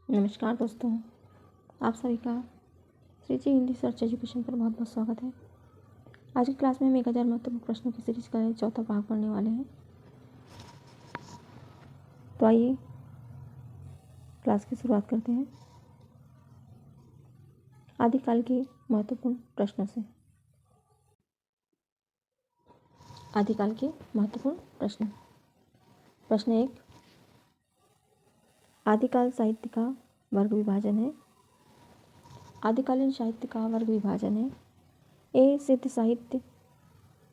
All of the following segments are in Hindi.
नमस्कार दोस्तों, आप सभी का श्री जी हिंदी सर्च एजुकेशन पर बहुत बहुत स्वागत है। आज की क्लास में हम 1000 महत्वपूर्ण प्रश्नों की सीरीज का चौथा भाग पढ़ने वाले हैं। तो आइए क्लास की शुरुआत करते हैं आदिकाल के महत्वपूर्ण प्रश्नों से। आदिकाल के महत्वपूर्ण प्रश्न। प्रश्न 1, आदिकाल साहित्य का वर्ग विभाजन है। आदिकालीन साहित्य का वर्ग विभाजन है। ए, सिद्ध साहित्य,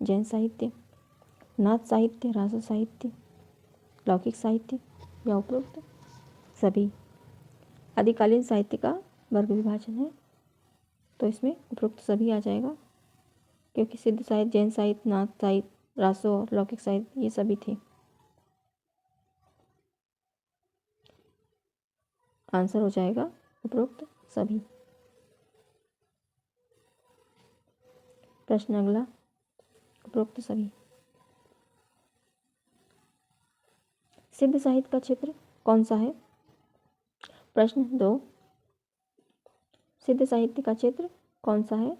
जैन साहित्य, नाथ साहित्य, रासो साहित्य, लौकिक साहित्य या उपरोक्त सभी। आदिकालीन साहित्य का वर्ग विभाजन है तो इसमें उपरोक्त सभी आ जाएगा, क्योंकि सिद्ध साहित्य, जैन साहित्य, नाथ साहित्य, रासो और लौकिक साहित्य ये सभी थे। आंसर हो जाएगा उपरोक्त सभी। प्रश्न अगला, उपरोक्त सभी। सिद्ध साहित्य का क्षेत्र कौन सा है? प्रश्न 2, सिद्ध साहित्य का क्षेत्र कौन सा है?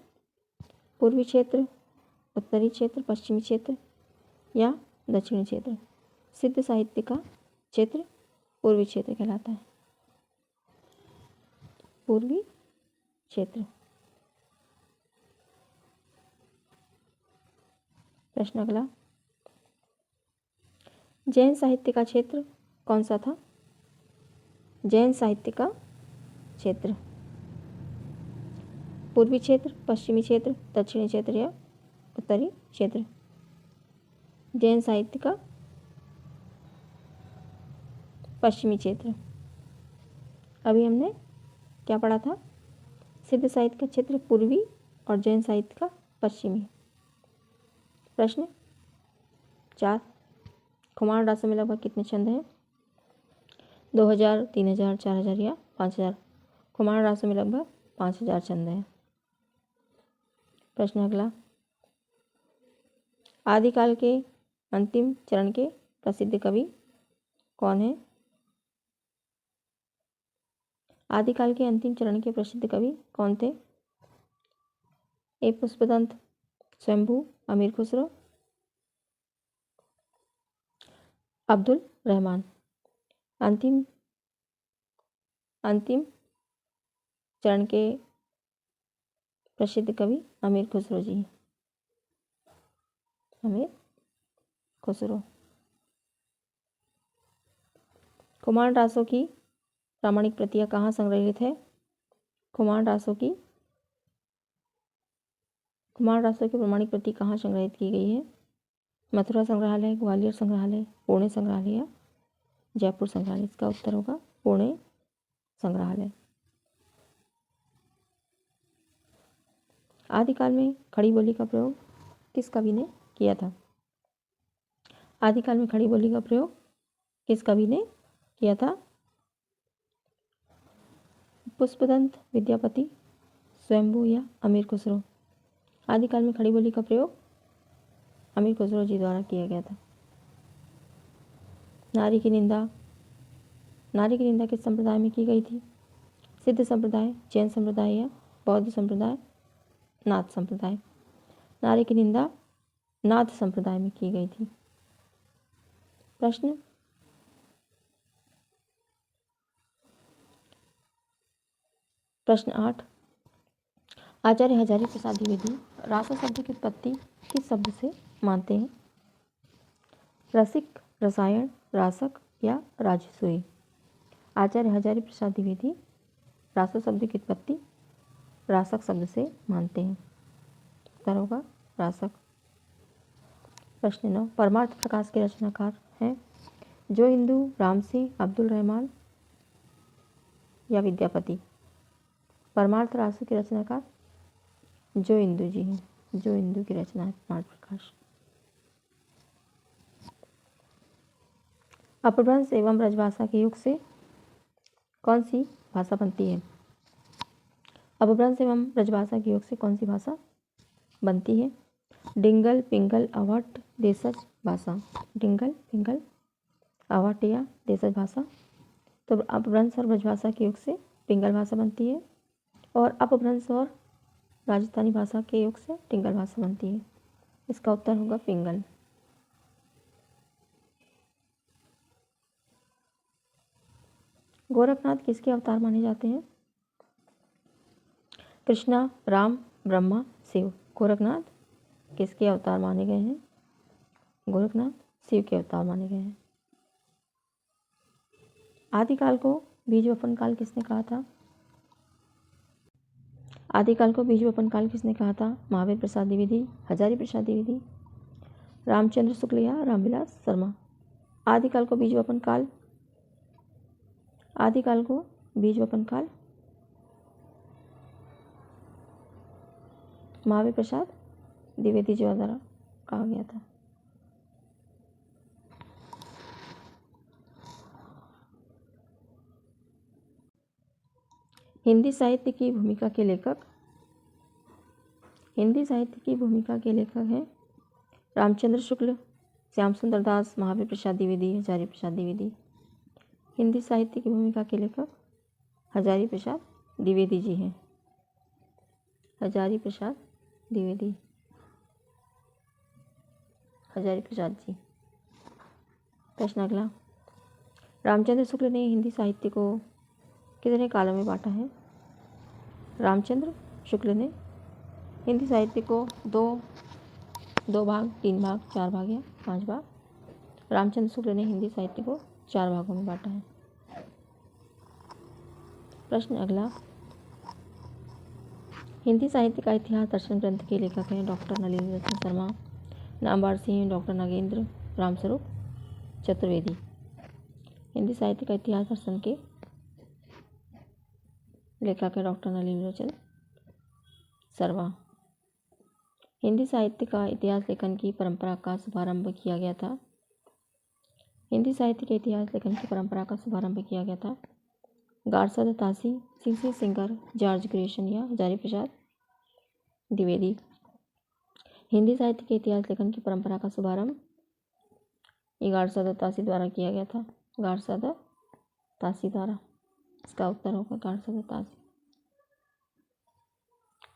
पूर्वी क्षेत्र, उत्तरी क्षेत्र, पश्चिमी क्षेत्र या दक्षिणी क्षेत्र? सिद्ध साहित्य का क्षेत्र पूर्वी क्षेत्र कहलाता है। पूर्वी क्षेत्र। प्रश्न अगला, जैन साहित्य का क्षेत्र कौन सा था? जैन साहित्य का क्षेत्र पूर्वी क्षेत्र, पश्चिमी क्षेत्र, दक्षिणी क्षेत्र या उत्तरी क्षेत्र? जैन साहित्य का पश्चिमी क्षेत्र। अभी हमने क्या पढ़ा था? सिद्ध साहित्य का क्षेत्र पूर्वी और जैन साहित्य का पश्चिमी। प्रश्न 4, खुमार रासो में लगभग कितने छंद हैं? 2000, 3000, 4000 या 5000? खुमार रासो में लगभग 5000 छंद हैं। प्रश्न अगला, आदिकाल के अंतिम चरण के प्रसिद्ध कवि कौन है? आदिकाल के अंतिम चरण के प्रसिद्ध कवि कौन थे? ए, पुष्पदंत, स्वयंभू, अमीर खुसरो, अब्दुल रहमान। अंतिम चरण के प्रसिद्ध कवि अमीर खुसरो जी। अमीर खुसरो। खुमान रासो की प्रामाणिक प्रतियां कहाँ संग्रहित है? खुमान रासो की प्रामाणिक प्रति कहाँ संग्रहित की गई है? मथुरा संग्रहालय, ग्वालियर संग्रहालय, पुणे संग्रहालय या जयपुर संग्रहालय? इसका उत्तर होगा पुणे संग्रहालय। आदिकाल में खड़ी बोली का प्रयोग किस कवि ने किया था? आदिकाल में खड़ी बोली का प्रयोग किस कवि ने किया था? पुष्पदंत, विद्यापति, स्वयंभू या अमीर खुसरो? आदिकाल में खड़ी बोली का प्रयोग अमीर खुसरो जी द्वारा किया गया था। नारी की निंदा किस संप्रदाय में की गई थी? सिद्ध संप्रदाय, जैन संप्रदाय या बौद्ध संप्रदाय, नाथ संप्रदाय? नारी की निंदा नाथ संप्रदाय में की गई थी। प्रश्न 8, आचार्य हजारी प्रसाद द्विवेदी रासो शब्द की उत्पत्ति किस शब्द से मानते हैं? रसिक, रसायन, रासक या राजसूय? आचार्य हजारी प्रसाद द्विवेदी रासो शब्द की उत्पत्ति रासक शब्द से मानते हैं। उत्तर होगा रासक। प्रश्न 9, परमार्थ प्रकाश के रचनाकार हैं? जो हिंदू, राम सिंह, अब्दुल रहमान या विद्यापति? परमार्थ रासो के रचनाकार जो हिंदू जी हैं। जो हिंदू की रचना है परमार्थ प्रकाश। अपभ्रंश एवं ब्रजभाषा के युग से कौन सी भाषा बनती है? अपभ्रंश एवं ब्रजभाषा के युग से कौन सी भाषा बनती है? डिंगल, पिंगल, अवट, देशज भाषा? डिंगल, पिंगल, अवट या देशज भाषा? तो अपभ्रंश और ब्रजभाषा के योग से पिंगल भाषा बनती है और अपभ्रंश और राजस्थानी भाषा के योग से टिंगल भाषा बनती है। इसका उत्तर होगा पिंगल। गोरखनाथ किसके अवतार माने जाते हैं? कृष्णा, राम, ब्रह्मा, शिव। गोरखनाथ किसके अवतार माने गए हैं? गोरखनाथ शिव के अवतार माने गए हैं। आदिकाल को बीज वपन काल किसने कहा था? आदिकाल को बीज वपन काल किसने कहा था? महावीर प्रसाद द्विवेदी, हजारी प्रसाद द्विवेदी, रामचंद्र शुक्ल या रामविलास शर्मा। आदिकाल को बीज वपन काल, आदिकाल को बीज वपन काल महावीर प्रसाद द्विवेदी जी द्वारा कहा गया था। हिंदी साहित्य की भूमिका के लेखक, हिंदी साहित्य की भूमिका के लेखक हैं रामचंद्र शुक्ल, श्याम सुंदर दास, महावीर प्रसाद द्विवेदी, हजारी प्रसाद द्विवेदी। हिंदी साहित्य की भूमिका के लेखक हजारी प्रसाद द्विवेदी जी हैं। हजारी प्रसाद द्विवेदी, हजारी प्रसाद जी। प्रश्न अगला, रामचंद्र शुक्ल ने हिंदी साहित्य को कितने कालों में बांटा है? रामचंद्र शुक्ल ने हिंदी साहित्य को दो भाग, 3 भाग, 4 भाग या 5 भाग। रामचंद्र शुक्ल ने हिंदी साहित्य को 4 भागों में बांटा है। प्रश्न अगला, हिंदी साहित्य का इतिहास दर्शन ग्रंथ के लेखक हैं डॉक्टर नलिनी रतन शर्मा, नामवर सिंह, डॉक्टर नागेंद्र रामस्वरूप चतुर्वेदी। हिंदी साहित्य का इतिहास दर्शन के लेखक है डॉक्टर नलिनी रतन शर्मा। हिंदी साहित्य का इतिहास लेखन की परंपरा का शुभारंभ किया गया था। हिंदी साहित्य के इतिहास लेखन की परंपरा का शुभारंभ किया गया था गारसद तासी, सीसी सिंगर, जॉर्ज ग्रेशन या हजारी प्रसाद द्विवेदी। हिंदी साहित्य के इतिहास लेखन की परंपरा का शुभारंभ गारसद तासी द्वारा किया गया था। गारसद तासी द्वारा। इसका उत्तर होगा गारसद तासी।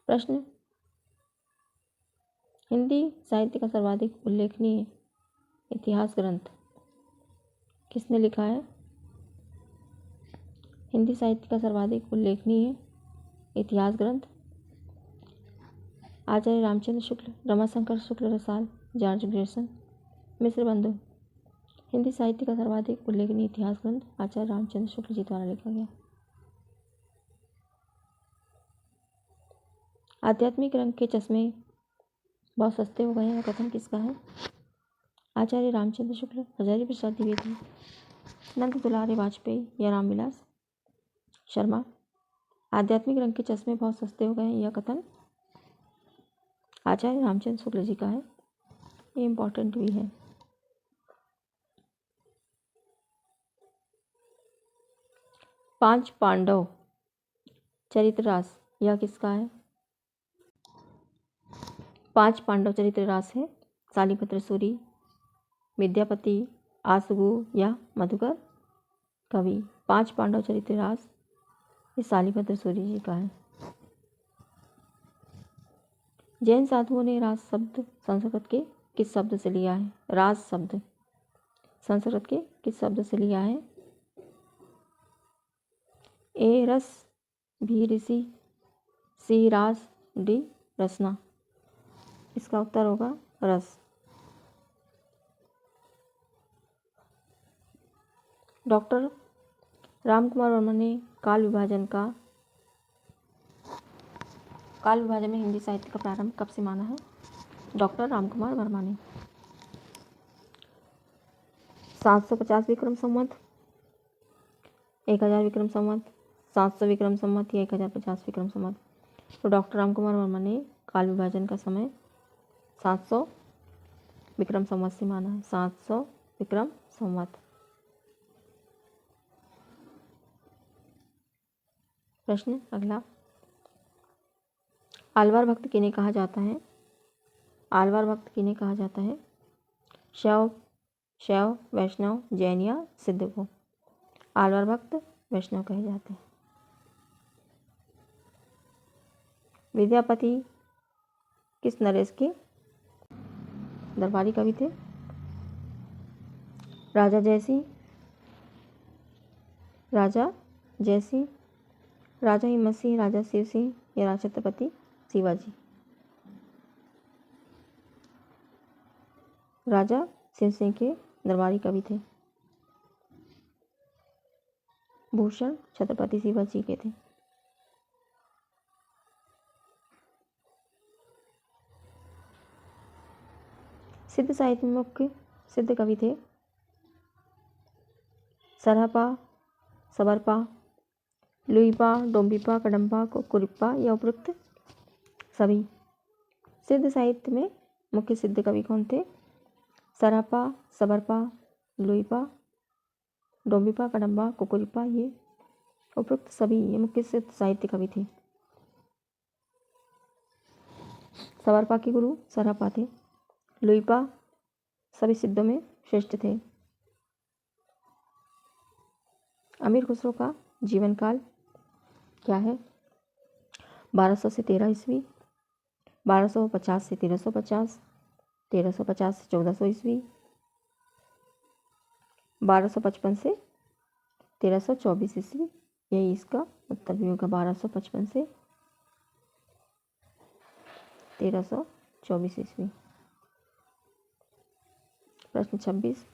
प्रश्न, हिंदी साहित्य का सर्वाधिक उल्लेखनीय इतिहास ग्रंथ किसने लिखा है? हिंदी साहित्य का सर्वाधिक उल्लेखनीय इतिहास ग्रंथ आचार्य रामचंद्र शुक्ल, रमाशंकर शुक्ल रसाल, जॉर्ज ग्रेसन, मिश्र बंधु। हिंदी साहित्य का सर्वाधिक उल्लेखनीय इतिहास ग्रंथ आचार्य रामचंद्र शुक्ल जी द्वारा लिखा गया। आध्यात्मिक रंग के चश्मे बहुत सस्ते हो गए हैं, कथन किसका है? आचार्य रामचंद्र शुक्ल, हजारी प्रसाद द्विवेदी, नंद दुलारे वाजपेयी या रामविलास शर्मा। आध्यात्मिक रंग के चश्मे बहुत सस्ते हो गए हैं, यह कथन आचार्य रामचंद्र शुक्ल जी का है। ये इम्पोर्टेंट भी है। पांच पांडव चरित्र रास यह किसका है? 5 पांडव चरित्र रास है शालिभद्र सूरी, विद्यापति, आसुगु या मधुकर कवि। 5 पांडव चरित्र रास ये शालिभद्र सूरी जी का है। जैन साधुओं ने रास शब्द संस्कृत के किस शब्द से लिया है? रास शब्द संस्कृत के किस शब्द से लिया है? ए रस, भी ऋषि, सी रास, डी रसना। इसका उत्तर होगा रस। डॉक्टर रामकुमार वर्मा ने काल विभाजन में हिंदी साहित्य का प्रारंभ कब से माना है? डॉक्टर रामकुमार वर्मा ने 750 विक्रम संवत, 1000 विक्रम संवत, 700 विक्रम संवत या 1050 विक्रम संवत। तो डॉक्टर रामकुमार वर्मा ने काल विभाजन का समय 700 विक्रम संवत से माना है। 700 विक्रम संवत। प्रश्न अगला, आलवार भक्त किन्हें कहा जाता है? आलवार भक्त किन्हें कहा जाता है? शैव, वैष्णव, जैन या सिद्ध को। आलवार भक्त वैष्णव कहे जाते हैं। विद्यापति किस नरेश के दरबारी कवि थे? राजा जयसिंह, राजा जयसिंह, राजा हिम्मत सिंह, राजा शिव सिंह या राजा छत्रपति शिवाजी? राजा शिव सिंह के दरबारी कवि थे। भूषण छत्रपति शिवाजी के थे। सिद्ध साहित्य में मुख्य सिद्ध कवि थे सरहपा, सबरपा, लुईपा, डोम्बिपा, कडम्बा, कुरिप्पा या उपरोक्त सभी? सिद्ध साहित्य में मुख्य सिद्ध कवि कौन थे? सरहपा, सबरपा, लुईपा, डोम्बिपा, कडम्बा, कुकुरिप्पा, ये उपरोक्त सभी ये मुख्य सिद्ध साहित्य कवि थे। सबरपा के गुरु सरहपा थे। लुईपा सभी सिद्धों में श्रेष्ठ थे। अमीर खुसरो का जीवन काल क्या है? 1200 से 13 ईस्वी, 1250 से 1350, 1350 से 1400 ईस्वी, 1255 से 1324 ईस्वी। यही इसका उत्तर भी होगा, 1255 से 1324 ईस्वी। प्रश्न 26,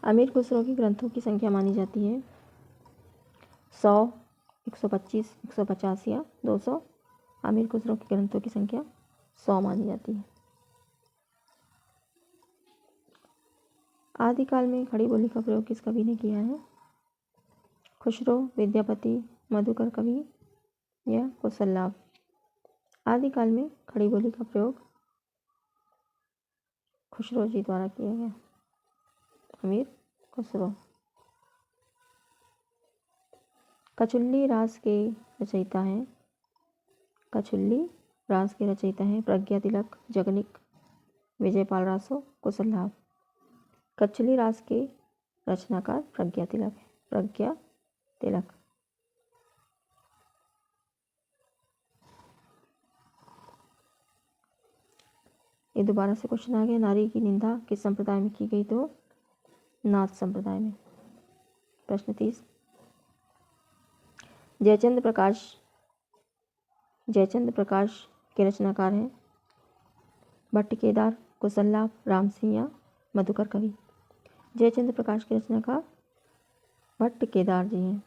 अमीर खुसरो की ग्रंथों की संख्या मानी जाती है 100, 125, 150 या 200? अमीर खुसरो की ग्रंथों की संख्या 100 मानी जाती है। आदिकाल में खड़ी बोली का प्रयोग किस कवि ने किया है? खुसरो, विद्यापति, मधुकर कवि या कौशललाभ? आदिकाल में खड़ी बोली का प्रयोग खुसरो जी द्वारा किया गया। अमीर खुसरो। कछुल्ली रास के रचयिता हैं? कछुल्ली रास के रचयिता हैं प्रज्ञा तिलक, जगनिक, विजयपाल रासो, कौशललाभ। कछुल्ली रास के रचनाकार प्रज्ञा तिलक है। प्रज्ञा तिलक। ये दोबारा से क्वेश्चन आ गया। नारी की निंदा किस संप्रदाय में की गई? तो नाथ संप्रदाय में। प्रश्न 30, जयचंद्र प्रकाश के रचनाकार हैं भट्ट केदार, कौशललाभ, राम सिंह या मधुकर कवि? जयचंद्र प्रकाश के रचनाकार भट्ट केदार जी हैं।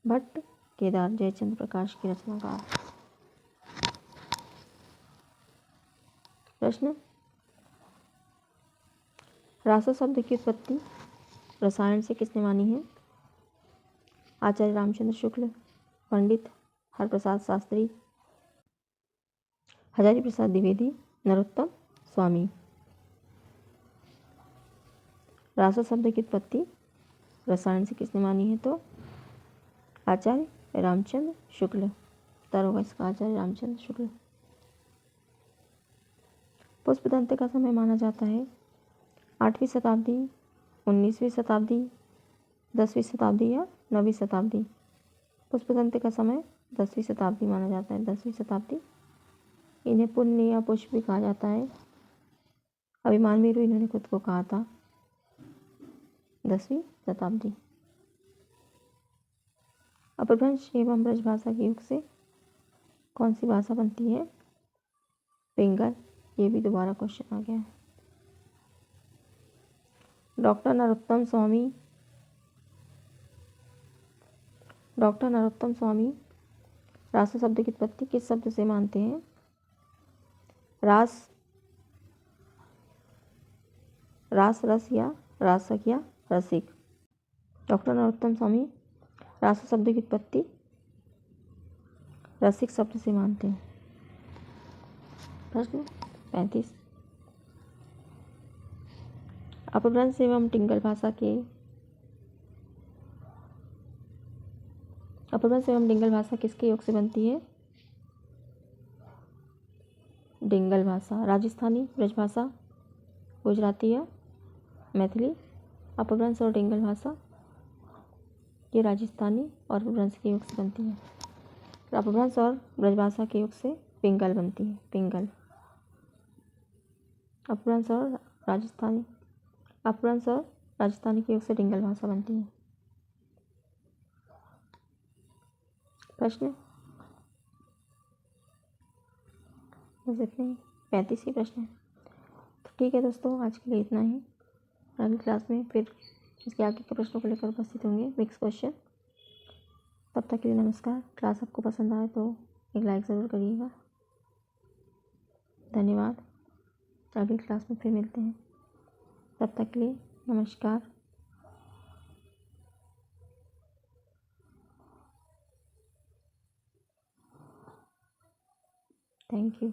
भट्ट केदार जयचंद्र प्रकाश के रचनाकार। प्रश्न, रासो शब्द की उत्पत्ति रसायन से किसने मानी है? आचार्य रामचंद्र शुक्ल, पंडित हरप्रसाद शास्त्री, हजारी प्रसाद द्विवेदी, नरोत्तम स्वामी? रासो शब्द की उत्पत्ति रसायन से किसने मानी है? तो आचार्य रामचंद्र शुक्ल। उत्तर होगा इसका आचार्य रामचंद्र शुक्ल। पुष्पदंत का समय माना जाता है 8वीं शताब्दी, 19वीं शताब्दी, 10वीं शताब्दी या 9वीं शताब्दी? पुष्पदंत का समय 10वीं शताब्दी माना जाता है। 10वीं शताब्दी। इन्हें पुण्य या पुष्प भी कहा जाता है। अभिमान वीरू इन्होंने खुद को कहा था। 10वीं शताब्दी। अपभ्रंश एवं ब्रजभाषा के युग से कौन सी भाषा बनती है? पिंगल। ये भी दोबारा क्वेश्चन आ गया है। डॉक्टर नरोत्तम स्वामी रासो शब्द की उत्पत्ति किस शब्द से मानते हैं? रास, रस या रासक या रसिक? डॉक्टर नरोत्तम स्वामी रासो शब्द की उत्पत्ति रसिक शब्द से मानते हैं। प्रश्न 35, अपभ्रंश एवं डिंगल भाषा किसके योग से बनती है? डिंगल भाषा। राजस्थानी, ब्रजभाषा, गुजराती या मैथिली? अपभ्रंश और डिंगल भाषा ये राजस्थानी और अपभ्रंश के योग से बनती है। अपभ्रंश और ब्रजभाषा के योग से पिंगल बनती है। पिंगल। अपभ्रंश और राजस्थानी के योग से डिंगल भाषा बनती है। प्रश्न बस इतने 35 ही प्रश्न है। तो ठीक है दोस्तों, आज के लिए इतना ही। अगली क्लास में फिर इसके आगे के प्रश्नों को लेकर उपस्थित होंगे, मिक्स क्वेश्चन। तब तक के लिए नमस्कार। क्लास आपको पसंद आए तो एक लाइक ज़रूर करिएगा। धन्यवाद। अगली क्लास में फिर मिलते हैं। तब तक के लिए नमस्कार। Thank you.